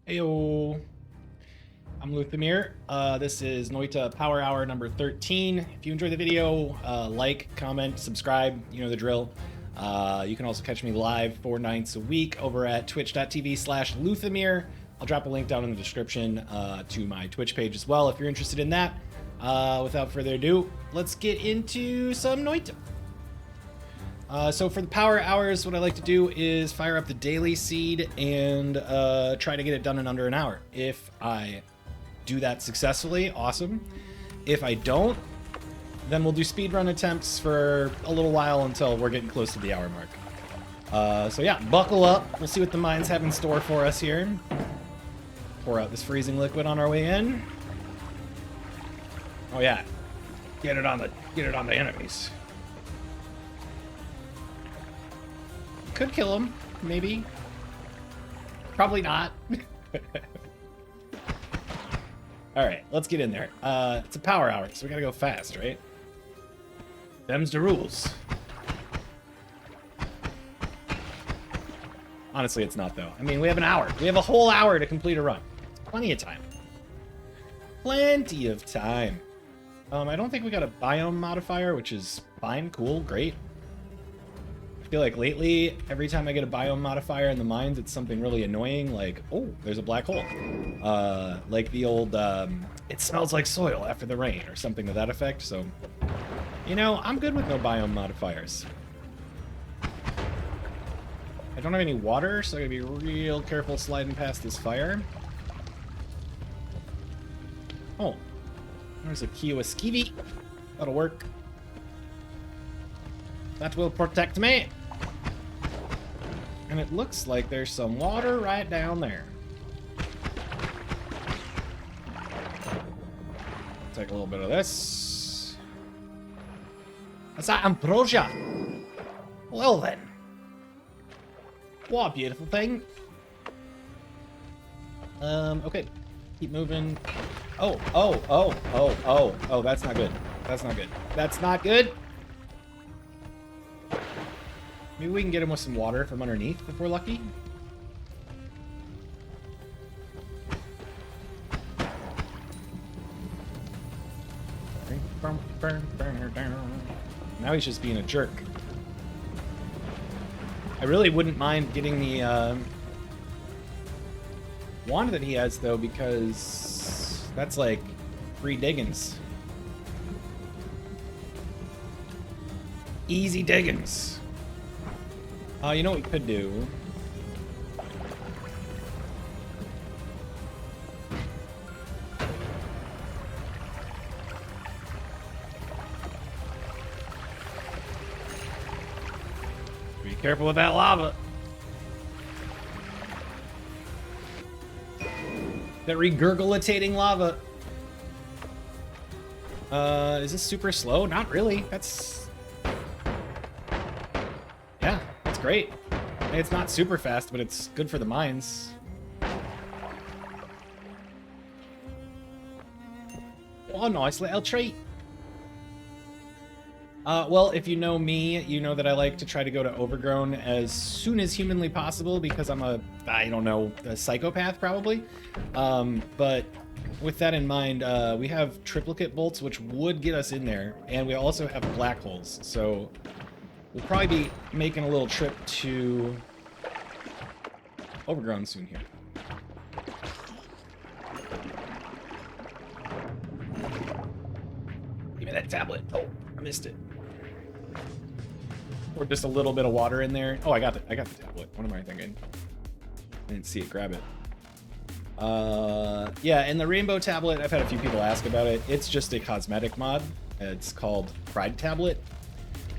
Heyo, I'm Luthamir. This is Noita Power Hour number 13. If you enjoyed the video, like, comment, subscribe, you know the drill. You can also catch me live 4 nights a week over at twitch.tv/Luthamir. I'll drop a link down in the description to my Twitch page as well if you're interested in that. Without further ado, let's get into some Noita. So for the power hours, what I like to do is fire up the daily seed and try to get it done in under an hour. If I do that successfully, awesome. If I don't, then we'll do speedrun attempts for a little while until we're getting close to the hour mark. So yeah, buckle up. We'll see what the mines have in store for us here. Pour out this freezing liquid on our way in. Oh yeah, get it on the enemies. Could kill him, maybe. Probably not. Alright, let's get in there. It's a power hour, so we gotta go fast, right? Them's the rules. Honestly, it's not, though. I mean, we have an hour. We have a whole hour to complete a run. Plenty of time. Plenty of time. I don't think we got a biome modifier, which is fine, cool, great. I feel like lately, every time I get a biome modifier in the mines, it's something really annoying, like, oh, there's a black hole. Like the old, it smells like soil after the rain, or something to that effect, so, you know, I'm good with no biome modifiers. I don't have any water, so I gotta be real careful sliding past this fire. Oh, there's a Kiyoskivi. That'll work. That will protect me. And it looks like there's some water right down there. Take a little bit of this. That's that ambrosia. Well then. What a beautiful thing. Okay. Keep moving. Oh, that's not good. That's not good. That's not good. Maybe we can get him with some water from underneath if we're lucky. Now he's just being a jerk. I really wouldn't mind getting the wand that he has, though, because that's like free diggins. Easy diggins. You know what we could do? Be careful with that lava. That regurgitating lava. Is this super slow? Not really. That's... great. It's not super fast, but it's good for the mines. Oh, nice little treat. Well, if you know me, you know that I like to try to go to Overgrown as soon as humanly possible because I'm a psychopath probably. But with that in mind, we have triplicate bolts, which would get us in there, and we also have black holes, so we'll probably be making a little trip to Overgrown soon here. Give me that tablet. Oh, I missed it. Or just a little bit of water in there. Oh, I got the tablet. What am I thinking? I didn't see it. Grab it. Yeah, and the rainbow tablet, I've had a few people ask about it. It's just a cosmetic mod. It's called Pride Tablet.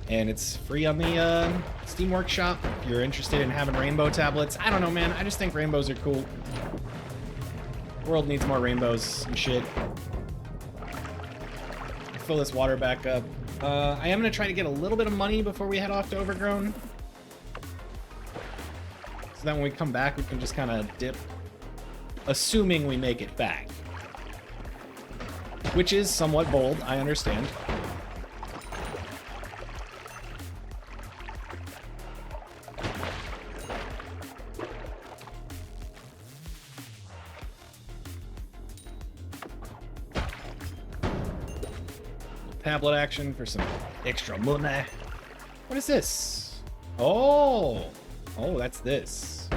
And it's free on the Steam Workshop if you're interested in having rainbow tablets. I don't know, man. I just think rainbows are cool. The world needs more rainbows and shit. Fill this water back up. I am going to try to get a little bit of money before we head off to Overgrown. So that when we come back, we can just kind of dip. Assuming we make it back. Which is somewhat bold, I understand. tablet action for some extra money. What is this? Oh, that's this.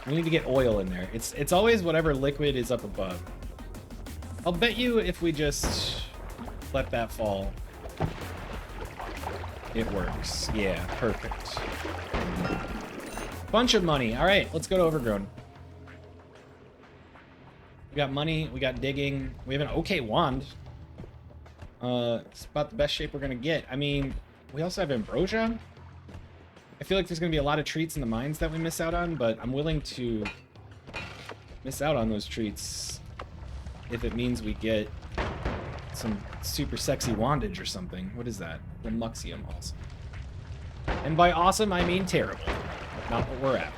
We need to get oil in there. It's always whatever liquid is up above. I'll bet you if we just let that fall, it works. Yeah, perfect. Bunch of money. All right, let's go to Overgrown. We got money, we got digging, we have an okay wand. It's about the best shape we're gonna get. I mean, we also have ambrosia. I feel like there's gonna be a lot of treats in the mines that we miss out on, but I'm willing to miss out on those treats if it means we get some super sexy wandage or something. What is that? The Muxium, awesome. And by awesome, I mean terrible. Not what we're at.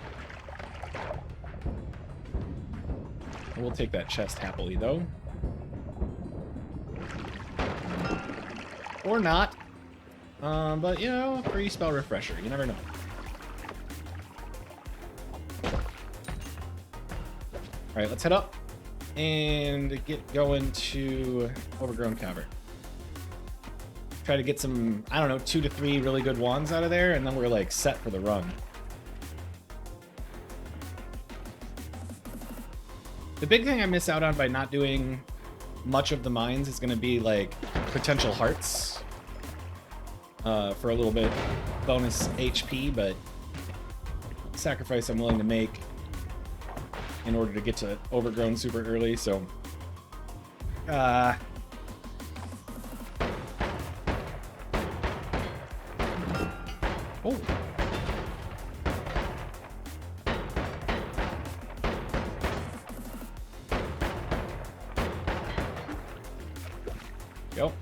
We'll take that chest happily, though. Or not. But, you know, free spell refresher. You never know. Alright, let's head up and get going to Overgrown Cavern. Try to get some, I don't know, 2 to 3 really good wands out of there, and then we're, like, set for the run. The big thing I miss out on by not doing much of the mines is going to be, like, potential hearts. For a little bit bonus HP, but sacrifice I'm willing to make in order to get to Overgrown super early, so... Oh. Go.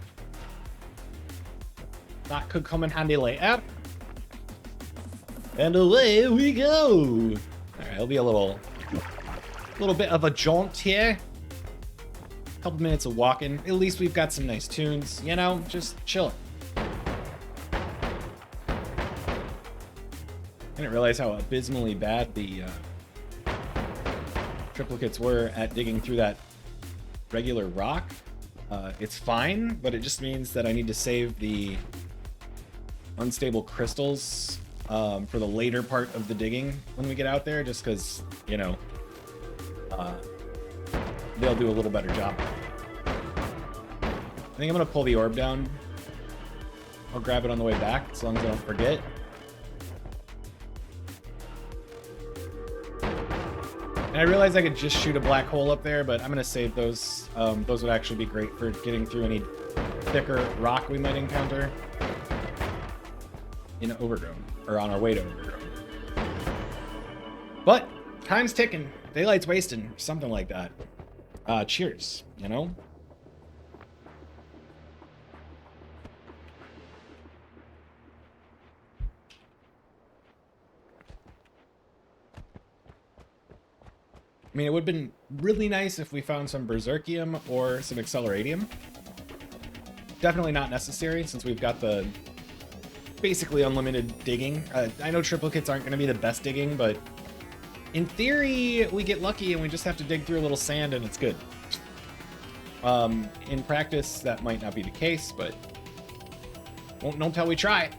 That could come in handy later. And away we go! Alright, it'll be a little bit of a jaunt here. Couple minutes of walking. At least we've got some nice tunes, you know, just chilling. I didn't realize how abysmally bad the triplicates were at digging through that regular rock. It's fine, but it just means that I need to save the unstable crystals for the later part of the digging when we get out there, just because, you know, they'll do a little better job. I think I'm going to pull the orb down. I'll grab it on the way back, as long as I don't forget. And I realize I could just shoot a black hole up there, but I'm going to save those. Those would actually be great for getting through any thicker rock we might encounter in Overgrown, or on our way to Overgrown. But time's ticking. Daylight's wasting. Something like that. Cheers, you know? I mean, it would have been really nice if we found some Berserkium or some Acceleratium. Definitely not necessary, since we've got the basically unlimited digging. I know triplicates aren't going to be the best digging, but in theory, we get lucky and we just have to dig through a little sand and it's good. In practice, that might not be the case, but won't know until we try.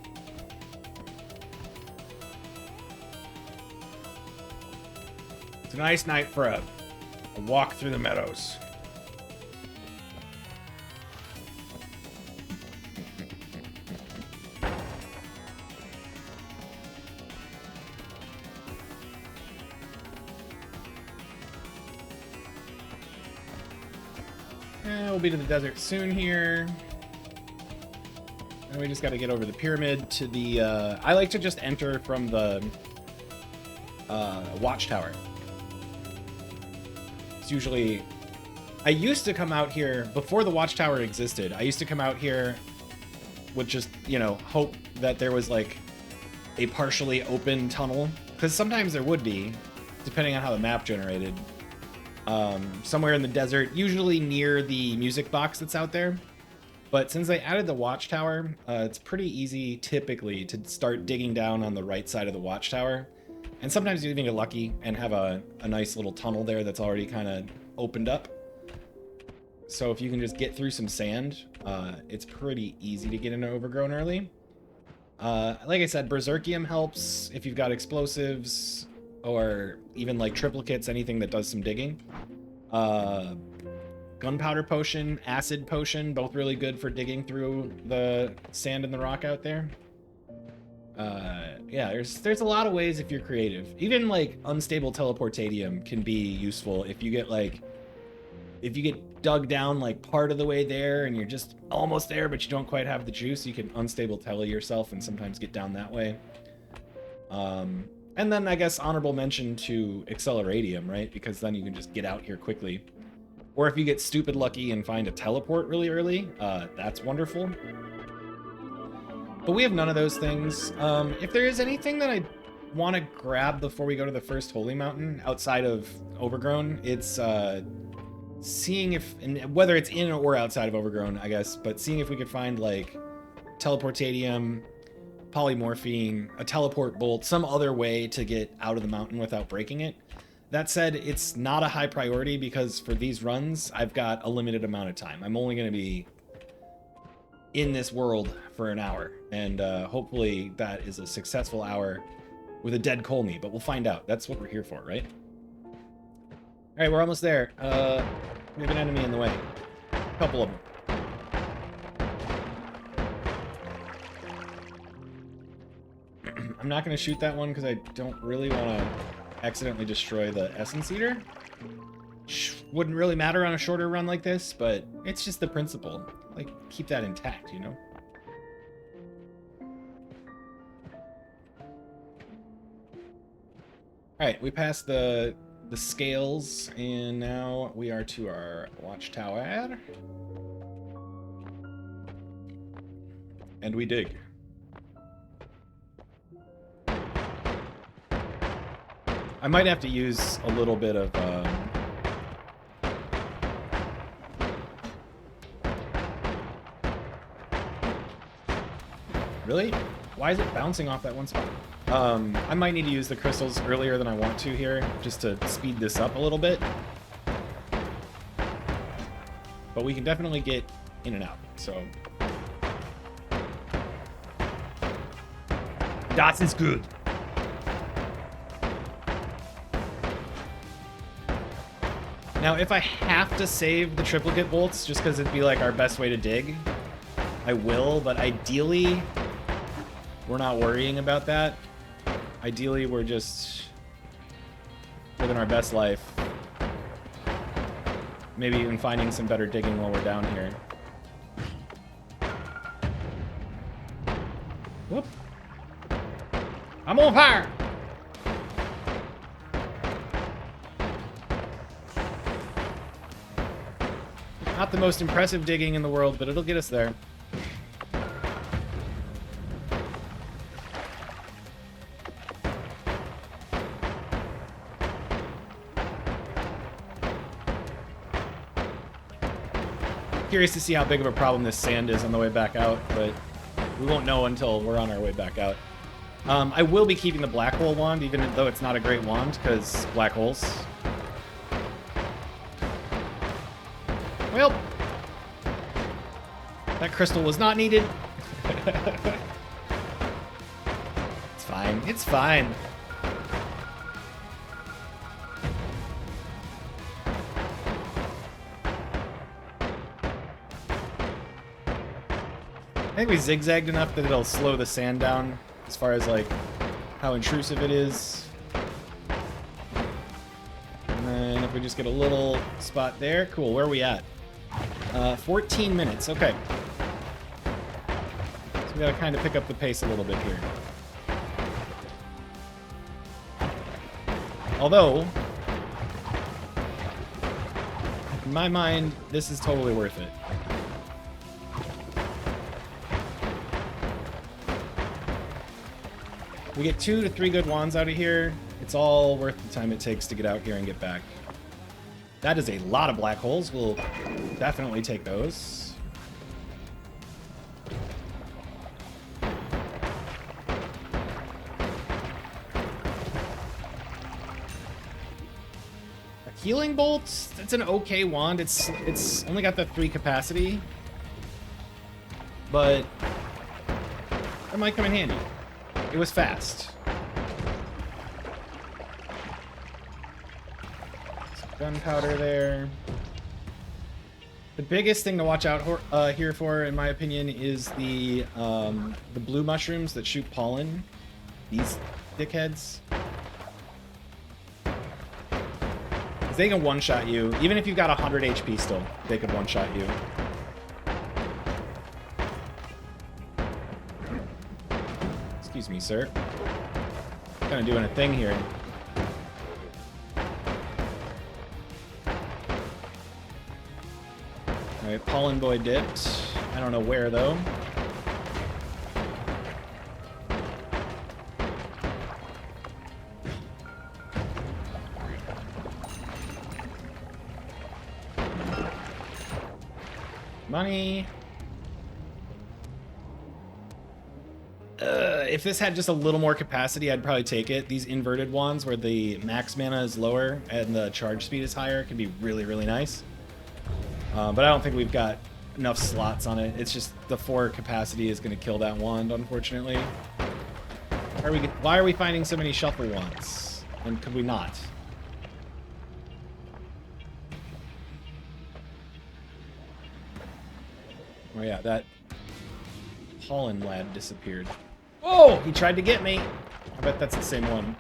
It's a nice night for a walk through the meadows. We'll be to the desert soon here. And we just got to get over the pyramid to the... I like to just enter from the watchtower. It's usually... I used to come out here, before the watchtower existed, I used to come out here with just, you know, hope that there was like a partially open tunnel. Because sometimes there would be, depending on how the map generated. Somewhere in the desert, usually near the music box that's out there. But since they added the watchtower, it's pretty easy, typically, to start digging down on the right side of the watchtower. And sometimes you even get lucky and have a nice little tunnel there that's already kind of opened up. So if you can just get through some sand, it's pretty easy to get into Overgrown early. Like I said, Berserkium helps if you've got explosives or even like triplicates, anything that does some digging. Gunpowder potion, acid potion, both really good for digging through the sand and the rock out there. Yeah, there's a lot of ways if you're creative. Even like unstable teleportatium can be useful if you get dug down like part of the way there and you're just almost there but you don't quite have the juice, you can unstable tele yourself and sometimes get down that way. And then I guess honorable mention to acceleratium, right? Because then you can just get out here quickly. Or if you get stupid lucky and find a teleport really early, that's wonderful. But we have none of those things. If there is anything that I want to grab before we go to the first holy mountain outside of Overgrown, it's seeing if, and whether it's in or outside of Overgrown, I guess, but seeing if we could find like teleportatium, polymorphine, a teleport bolt, some other way to get out of the mountain without breaking it. That said, it's not a high priority because for these runs, I've got a limited amount of time. I'm only going to be in this world for an hour, and hopefully that is a successful hour with a dead Kolmi, but we'll find out. That's what we're here for, right? All right, we're almost there. We have an enemy in the way. A couple of them. I'm not going to shoot that one because I don't really want to accidentally destroy the Essence Eater. Wouldn't really matter on a shorter run like this, but it's just the principle. Like, keep that intact, you know? Alright, we passed the scales, and now we are to our watchtower. And we dig. I might have to use a little bit of really? Why is it bouncing off that one spot? I might need to use the crystals earlier than I want to here, just to speed this up a little bit. But we can definitely get in and out, so. That is good. Now, if I have to save the triplicate bolts, just because it'd be like our best way to dig, I will, but ideally, we're not worrying about that. Ideally, we're just living our best life. Maybe even finding some better digging while we're down here. Whoop. I'm on fire! Not the most impressive digging in the world, but it'll get us there. Curious to see how big of a problem this sand is on the way back out, but we won't know until we're on our way back out. I will be keeping the black hole wand, even though it's not a great wand, because black holes. Well, that crystal was not needed. It's fine. It's fine. I think we zigzagged enough that it'll slow the sand down as far as like how intrusive it is. And then if we just get a little spot there, cool. Where are we at? 14 minutes. Okay. So we gotta kind of pick up the pace a little bit here. Although, in my mind, this is totally worth it. We get 2 to 3 good wands out of here. It's all worth the time it takes to get out here and get back. That is a lot of black holes. We'll definitely take those. I Healing Bolt, it's an okay wand. It's only got the 3 capacity. But it might come in handy. It was fast. Some gunpowder there. The biggest thing to watch out here for, in my opinion, is the blue mushrooms that shoot pollen. These dickheads. They can one-shot you. Even if you've got 100 HP still, they could one-shot you. Excuse me, sir. Kind of doing a thing here. Alright, Pollen Boy dipped. I don't know where, though. Money. If this had just a little more capacity, I'd probably take it. These inverted wands where the max mana is lower and the charge speed is higher can be really, really nice. But I don't think we've got enough slots on it. It's just the 4 capacity is going to kill that wand, unfortunately. Why are we finding so many shuffle wands? And could we not? Oh yeah, that pollen lad disappeared. Oh, he tried to get me. I bet that's the same one.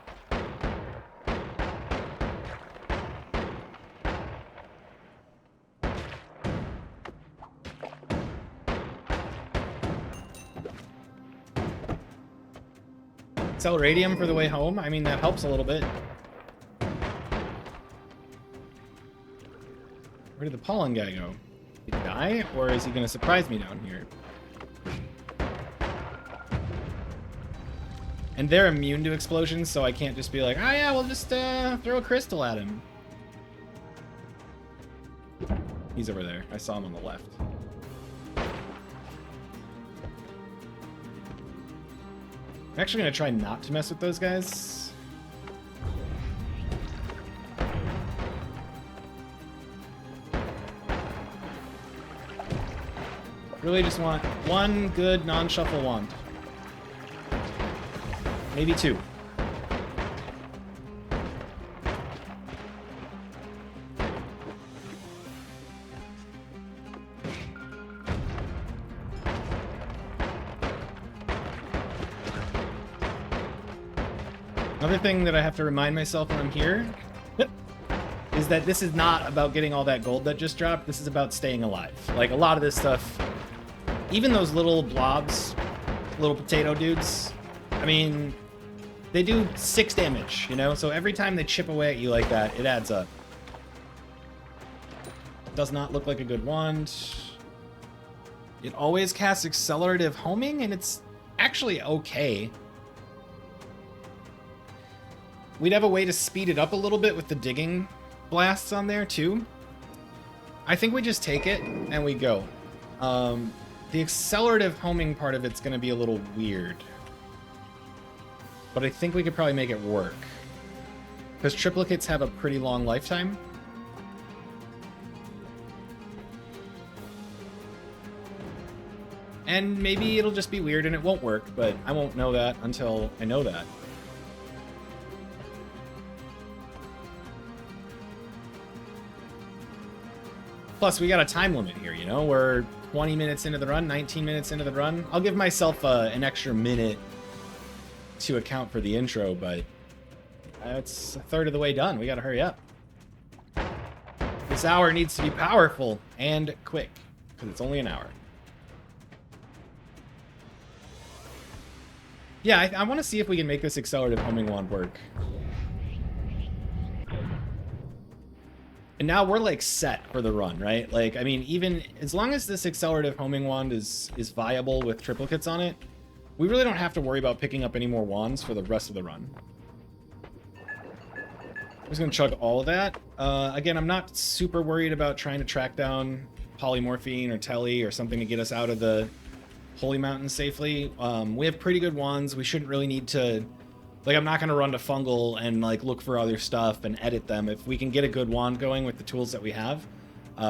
Acceleradium for the way home? I mean, that helps a little bit. Where did the pollen guy go? Did he die? Or is he going to surprise me down here? And they're immune to explosions, so I can't just be like, oh yeah, we'll just throw a crystal at him. He's over there. I saw him on the left. I'm actually going to try not to mess with those guys. Really just want one good non-shuffle wand. Maybe 2. Another thing that I have to remind myself when I'm here is that this is not about getting all that gold that just dropped. This is about staying alive. Like, a lot of this stuff, even those little blobs, little potato dudes, I mean, they do 6 damage, you know? So every time they chip away at you like that, it adds up. Does not look like a good wand. It always casts accelerative homing, and it's actually okay. We'd have a way to speed it up a little bit with the digging blasts on there, too. I think we just take it, and we go. The accelerative homing part of it's going to be a little weird. But I think we could probably make it work. Because triplicates have a pretty long lifetime. And maybe it'll just be weird and it won't work, but I won't know that until I know that. Plus, we got a time limit here, you know? We're 20 minutes into the run, 19 minutes into the run. I'll give myself an extra minute to account for the intro, but it's a third of the way done. We gotta hurry up. This hour needs to be powerful and quick, because it's only an hour. Yeah, I want to see if we can make this accelerative homing wand work. And now we're like set for the run, right? Like, I mean, even as long as this accelerative homing wand is viable with triplicates on it, we really don't have to worry about picking up any more wands for the rest of the run. I'm just gonna chug all of that. Again, I'm not super worried about trying to track down polymorphine or telly or something to get us out of the Holy Mountain safely. We have pretty good wands. We shouldn't really need to Like, I'm not going to run to Fungal and, like, look for other stuff and edit them. If we can get a good wand going with the tools that we have,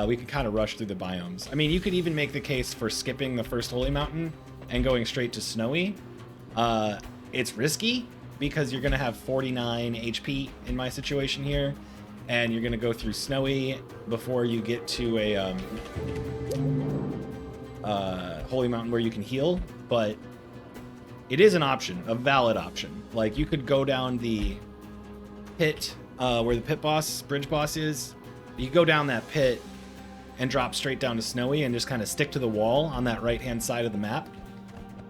we can kind of rush through the biomes. I mean, you could even make the case for skipping the first Holy Mountain and going straight to Snowy. It's risky because you're going to have 49 HP in my situation here, and you're going to go through Snowy before you get to a Holy Mountain where you can heal, but it is an option, a valid option. Like, you could go down the pit where the pit boss, bridge boss is. You could go down that pit and drop straight down to Snowy and just kind of stick to the wall on that right-hand side of the map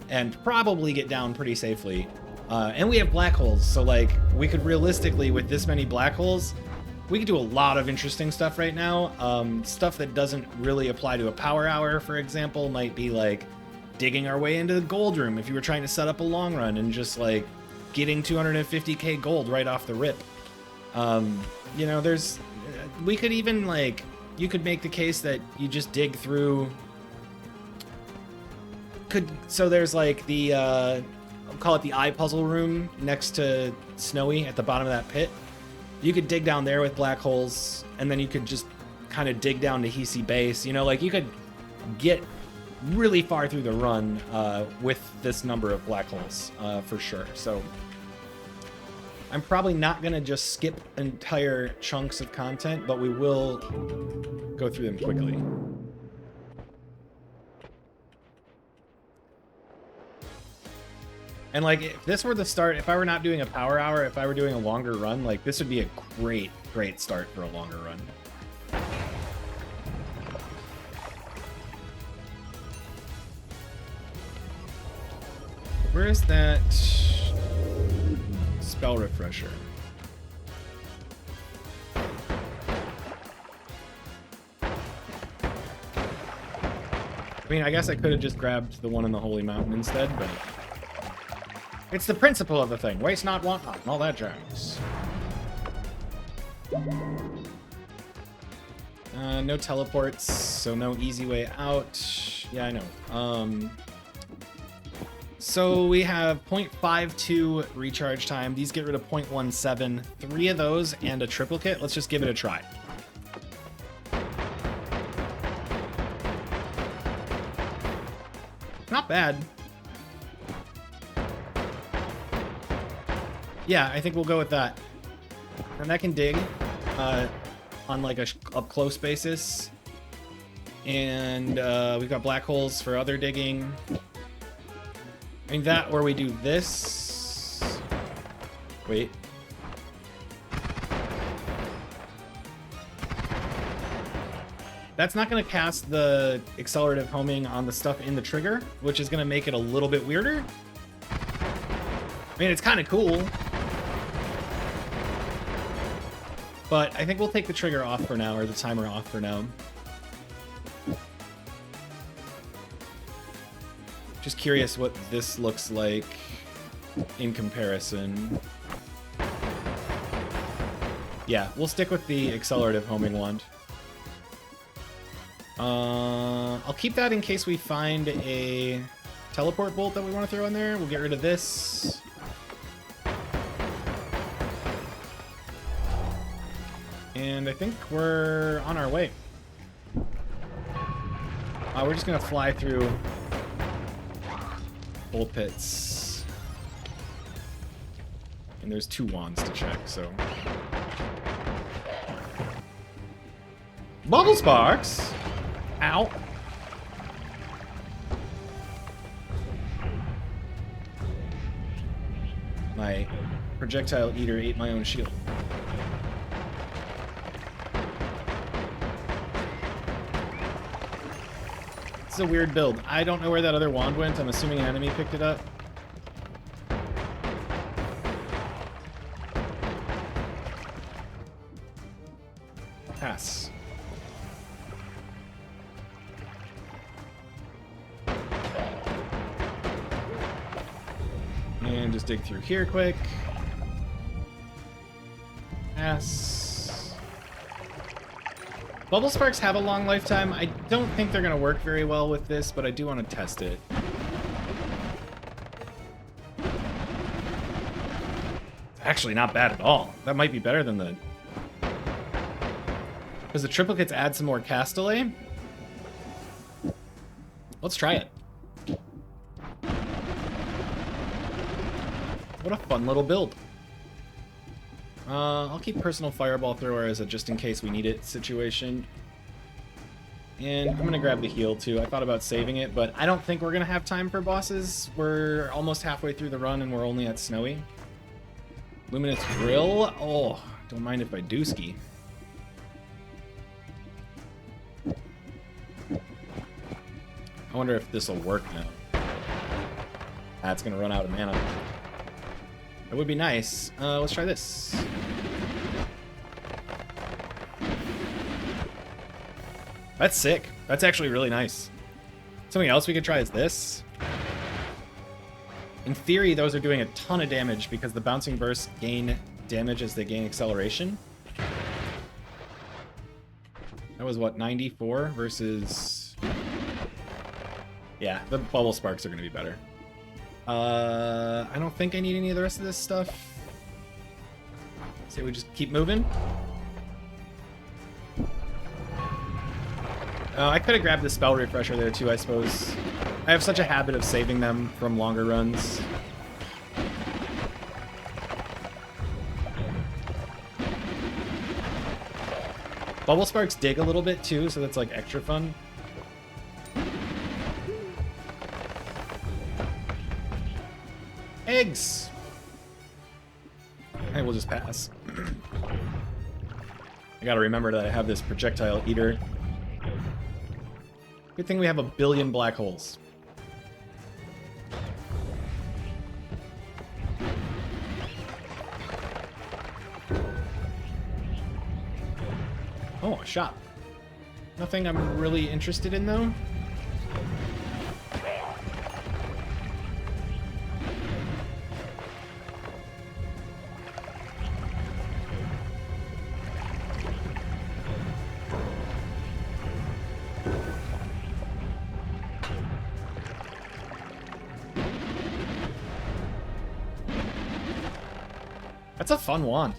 and probably get down pretty safely. And we have black holes, so, like, we could realistically, with this many black holes, we could do a lot of interesting stuff right now. Stuff that doesn't really apply to a power hour, for example, might be, like, digging our way into the gold room if you were trying to set up a long run and just, like, getting 250k gold right off the rip. You know, we could even, like, you could make the case that you just dig through. So there's, like, the, I'll call it the eye puzzle room next to Snowy at the bottom of that pit. You could dig down there with black holes, and then you could just kind of dig down to Hiisi Base. You know, like, you could get really far through the run with this number of black holes, for sure. So I'm probably not going to just skip entire chunks of content, but we will go through them quickly. And, like, if this were the start, if I were not doing a power hour, if I were doing a longer run, like, this would be a great, great start for a longer run. Where is that spell refresher? I mean, I guess I could have just grabbed the one in the Holy Mountain instead, but it's the principle of the thing. Waste not, want not, and all that jazz. No teleports, so no easy way out. Yeah, I know. So we have 0.52 recharge time. These get rid of 0.17. 3 of those and a triplicate. Let's just give it a try. Not bad. Yeah, I think we'll go with that. And that can dig on, like, a up-close basis. And we've got black holes for other digging. I mean, that, or we do this. Wait. That's not going to cast the accelerative homing on the stuff in the trigger, which is going to make it a little bit weirder. I mean, it's kind of cool. But I think we'll take the trigger off for now, or the timer off for now. Just curious what this looks like in comparison. Yeah, we'll stick with the accelerative homing wand. I'll keep that in case we find a teleport bolt that we want to throw in there. We'll get rid of this. And I think we're on our way. We're just going to fly through Bolt pits. And there's 2 wands to check, so. Bubble sparks! Ow. My projectile eater ate my own shield. It's a weird build. I don't know where that other wand went. I'm assuming an enemy picked it up. Pass. And just dig through here quick. Pass. Bubble sparks have a long lifetime. I don't think they're going to work very well with this, but I do want to test it. Actually, not bad at all. That might be better than the... Does the triplicates add some more cast delay? Let's try it. What a fun little build. I'll keep Personal Fireball Thrower as a just in case we need it situation. And I'm going to grab the heal too. I thought about saving it, but I don't think we're going to have time for bosses. We're almost halfway through the run and we're only at Snowy. Luminous Grill? Oh, don't mind if I do ski. I wonder if this will work now. That's going to run out of mana. That would be nice. Let's try this. That's sick. That's actually really nice. Something else we could try is this. In theory, those are doing a ton of damage because the bouncing bursts gain damage as they gain acceleration. That was what, 94 versus... Yeah, the bubble sparks are going to be better. I don't think I need any of the rest of this stuff. So we just keep moving. I could have grabbed the spell refresher there too, I suppose. I have such a habit of saving them from longer runs. Bubble sparks dig a little bit too, so that's like extra fun. Eggs! I will just pass. I gotta remember that I have this projectile eater. Good thing we have a billion black holes. Oh, a shop. Nothing I'm really interested in, though. That's a fun wand.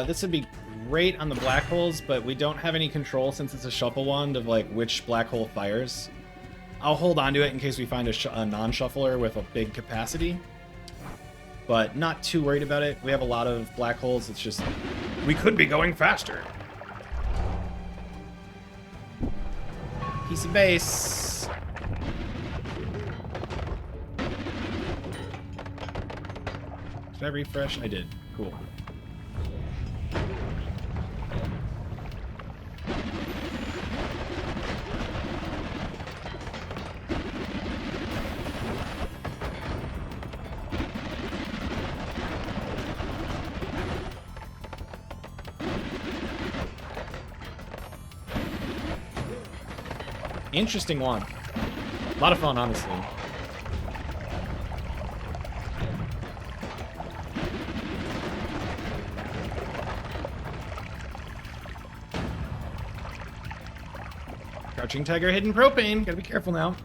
This would be great on the black holes, but we don't have any control since it's a shuffle wand of like which black hole fires. I'll hold on to it in case we find a non-shuffler with a big capacity, but not too worried about it. We have a lot of black holes. It's just we could be going faster. Hiisi Base. Did I refresh? I did. Cool. Interesting one. A lot of fun, honestly. Crouching Tiger, Hidden Propane. Gotta be careful now.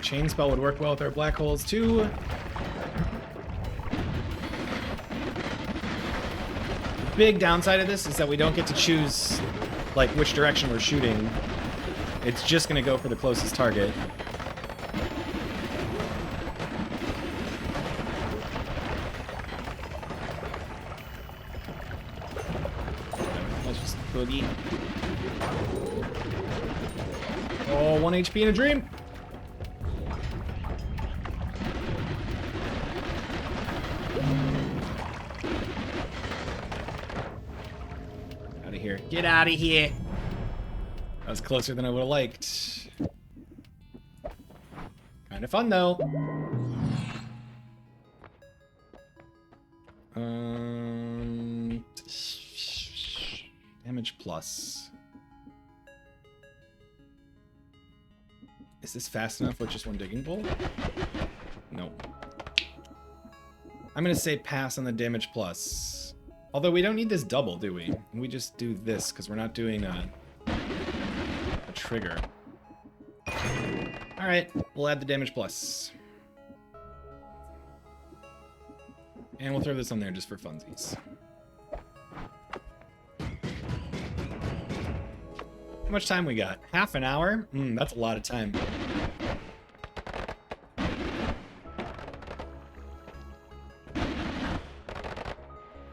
Chain spell would work well with our black holes too. Big downside of this is that we don't get to choose like which direction we're shooting. It's just gonna go for the closest target. Let's just boogie. Oh, 1 HP in a dream. Get out of here. That was closer than I would have liked. Kind of fun, though. Damage plus. Is this fast enough with just one digging bolt? No. I'm gonna say pass on the damage plus. Although we don't need this double, do we? We just do this because we're not doing a trigger. All right, we'll add the damage plus. And we'll throw this on there just for funsies. How much time we got? Half an hour? That's a lot of time.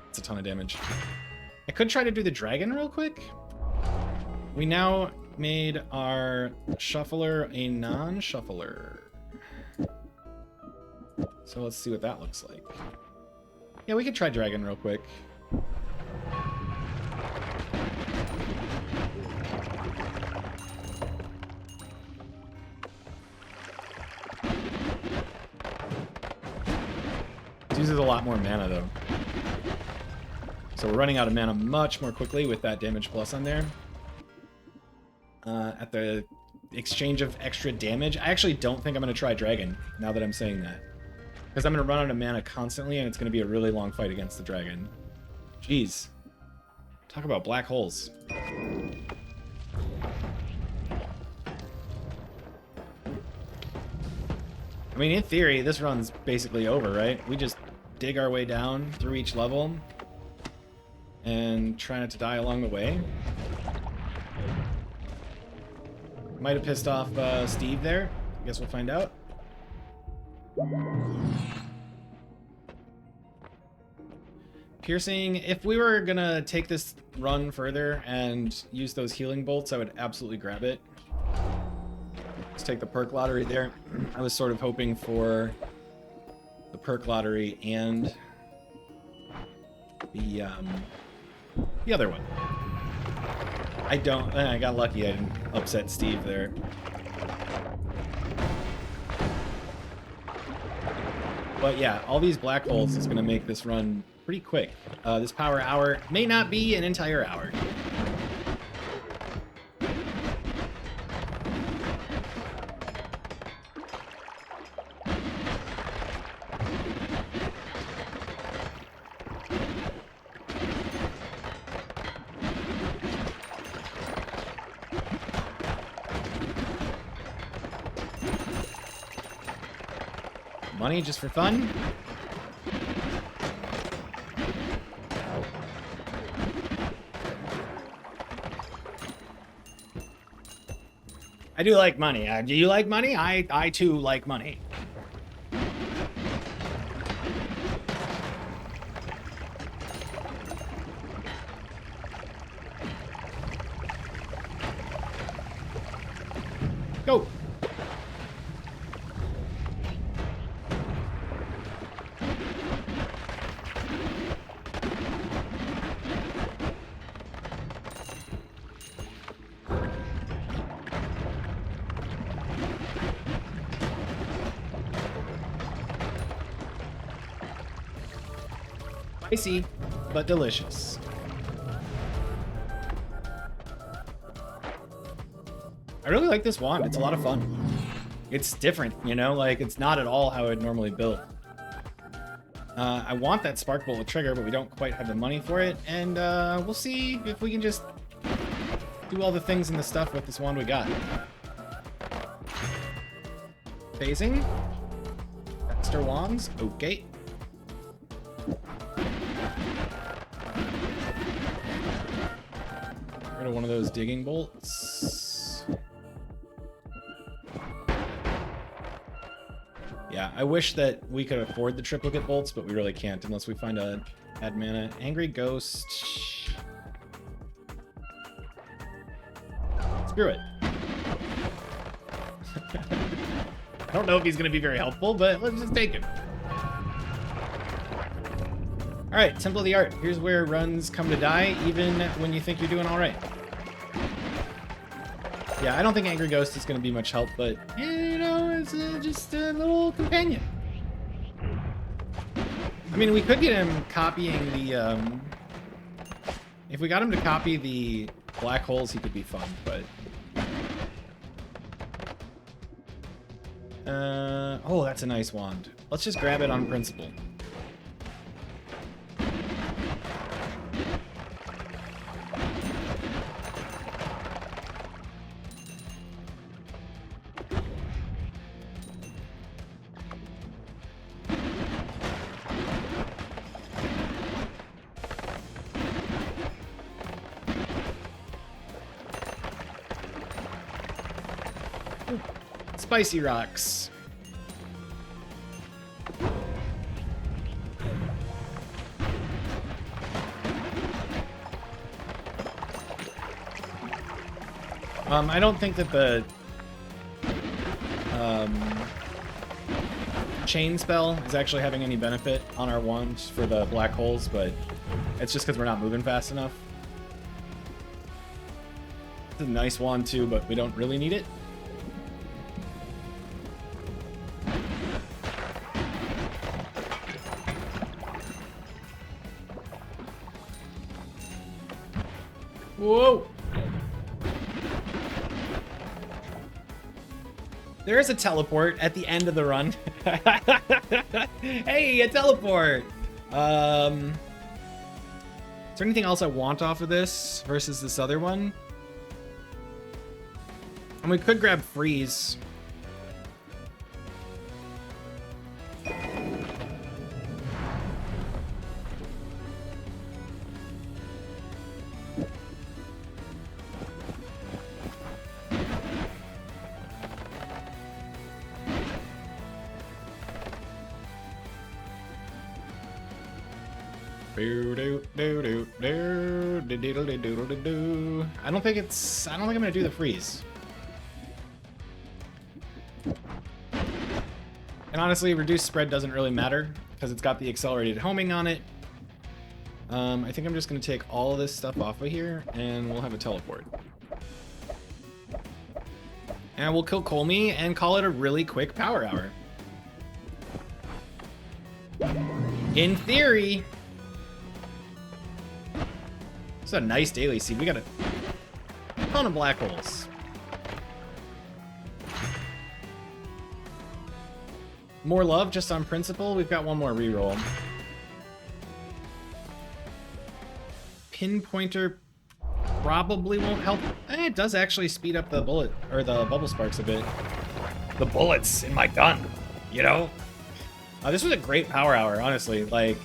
It's a ton of damage. I could try to do the dragon real quick. We now made our shuffler a non-shuffler. So let's see what that looks like. Yeah, we could try dragon real quick. It uses a lot more mana though. So we're running out of mana much more quickly with that damage plus on there. At the exchange of extra damage, I actually don't think I'm going to try dragon now that I'm saying that. Because I'm going to run out of mana constantly, and it's going to be a really long fight against the dragon. Jeez. Talk about black holes. I mean, in theory, this run's basically over, right? We just dig our way down through each level and try not to die along the way. Might have pissed off Steve there. I guess we'll find out. Piercing, if we were gonna take this run further and use those healing bolts, I would absolutely grab it. Let's take the perk lottery there. I was sort of hoping for the perk lottery and the other one. I got lucky I didn't upset Steve there. But yeah, all these black holes is going to make this run pretty quick. This power hour may not be an entire hour. Money just for fun. I do like money. Do you like money? I too like money. Go. Spicy, but delicious. I really like this wand. It's a lot of fun. It's different, you know? Like, it's not at all how I'd normally build. I want that spark bolt with trigger, but we don't quite have the money for it. And we'll see if we can just do all the things and the stuff with this wand we got. Phasing. Extra wands. Okay. Rid of one of those digging bolts. Yeah, I wish that we could afford the triplicate bolts, but we really can't unless we find a add mana. Angry Ghost. Screw it. I don't know if he's going to be very helpful, but let's just take him. Alright, Temple of the Art. Here's where runs come to die, even when you think you're doing alright. Yeah, I don't think Angry Ghost is going to be much help, but, you know, it's just a little companion. I mean, we could get him copying the, if we got him to copy the black holes, he could be fun, but... oh, that's a nice wand. Let's just grab it on principle. Spicy rocks. I don't think that the chain spell is actually having any benefit on our wand for the black holes, but it's just because we're not moving fast enough. It's a nice wand too, but we don't really need it. Whoa! There is a teleport at the end of the run. Hey, a teleport! Is there anything else I want off of this versus this other one? And we could grab freeze. I don't think I'm gonna do the freeze. And honestly, reduced spread doesn't really matter because it's got the accelerated homing on it. I think I'm just gonna take all of this stuff off of here and we'll have a teleport. And we'll kill Kolmi and call it a really quick power hour. In theory. It's a nice daily seed. We got a ton of black holes. More love just on principle. We've got one more reroll. Pinpointer probably won't help. It does actually speed up the bullet or the bubble sparks a bit. The bullets in my gun, you know. This was a great power hour, honestly. Like,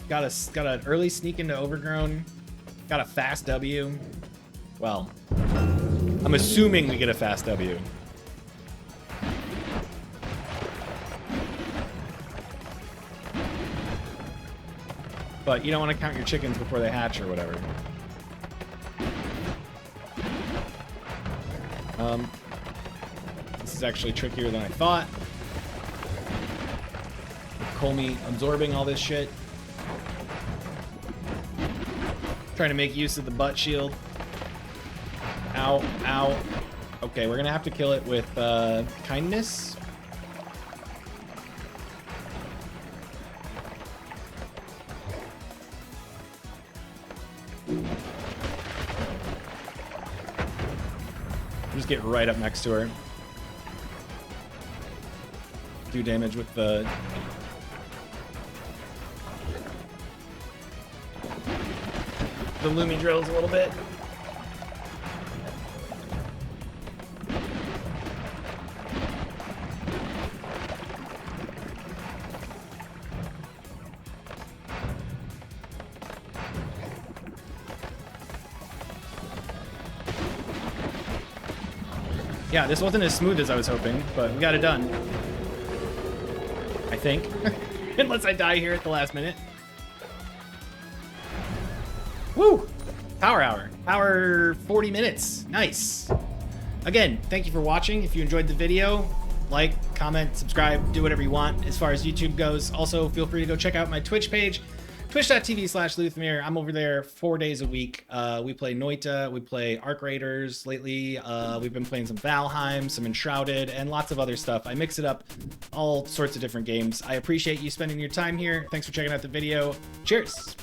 got an early sneak into Overgrown. Got a fast W. Well, I'm assuming we get a fast W. But you don't want to count your chickens before they hatch or whatever. This is actually trickier than I thought. Kolmi absorbing all this shit. Trying to make use of the butt shield. Ow, ow. Okay, we're gonna have to kill it with kindness. Just get right up next to her. Do damage with the... Lumi drills a little bit. Yeah, this wasn't as smooth as I was hoping, but we got it done. I think. Unless I die here at the last minute. Woo! Power hour. Power 40 minutes. Nice. Again, thank you for watching. If you enjoyed the video, like, comment, subscribe, do whatever you want as far as YouTube goes. Also, feel free to go check out my Twitch page, twitch.tv/Luthmir. I'm over there 4 days a week. We play Noita, we play Arc Raiders lately. We've been playing some Valheim, some Enshrouded, and lots of other stuff. I mix it up, all sorts of different games. I appreciate you spending your time here. Thanks for checking out the video. Cheers!